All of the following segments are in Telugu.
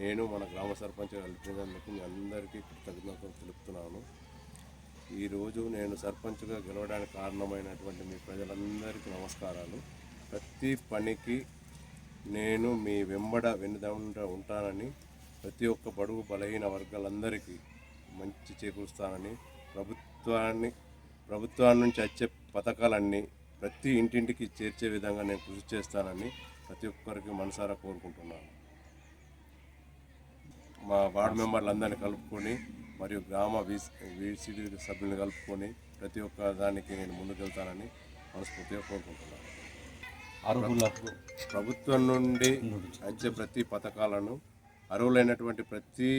నేను మన గ్రామ సర్పంచ్ కలిపినందుకు మీ అందరికీ కృతజ్ఞతలు తెలుపుతున్నాను. ఈరోజు నేను సర్పంచ్గా గెలవడానికి కారణమైనటువంటి మీ ప్రజలందరికీ నమస్కారాలు. ప్రతి పనికి నేను మీ వెన్నుదండ ఉంటానని, ప్రతి ఒక్క బడుగు బలహీన వర్గాలందరికీ మంచి చేకూరుస్తానని, ప్రభుత్వాన్ని నుంచి వచ్చే పథకాలన్నీ ప్రతి ఇంటింటికి చేర్చే విధంగా నేను కృషి చేస్తానని ప్రతి ఒక్కరికి మనసారా కోరుకుంటున్నాను. మా వార్డు మెంబర్లందరినీ కలుపుకొని మరియు గ్రామ వీసీడీ సభ్యులను కలుపుకొని ప్రతి ఒక్క దానికి నేను ముందుకెళ్తానని మనస్ఫూర్తిగా కోరుకుంటున్నాను. ప్రభుత్వం నుండి వచ్చే ప్రతి పథకాలను అర్హులైనటువంటి ప్రతి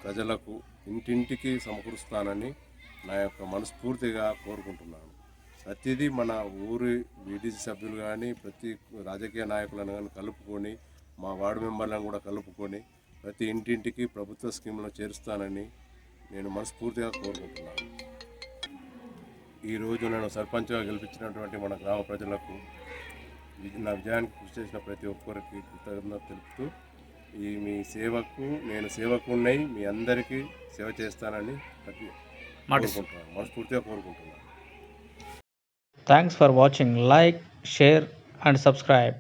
ప్రజలకు ఇంటింటికి సమకూరుస్తానని నా యొక్క మనస్ఫూర్తిగా కోరుకుంటున్నాను. ప్రతిదీ మన ఊరి వీడీసీ సభ్యులు కానీ ప్రతి రాజకీయ నాయకులను కానీ కలుపుకొని, మా వార్డు మెంబర్లను కూడా కలుపుకొని ప్రతి ఇంటింటికి ప్రభుత్వ స్కీములను చేరుస్తానని నేను మనస్ఫూర్తిగా కోరుకుంటున్నాను. ఈరోజు నేను సర్పంచ్గా గెలిపించినటువంటి మన గ్రామ ప్రజలకు, నా విజయానికి కృషి చేసిన ప్రతి ఒక్కరికి కృతజ్ఞత తెలుపుతూ, మీ సేవకు నేను సేవకున్నై మీ అందరికీ సేవ చేస్తానని కోరుకుంటున్నాను, మనస్ఫూర్తిగా కోరుకుంటున్నాను. Thanks for watching. Like, share and subscribe.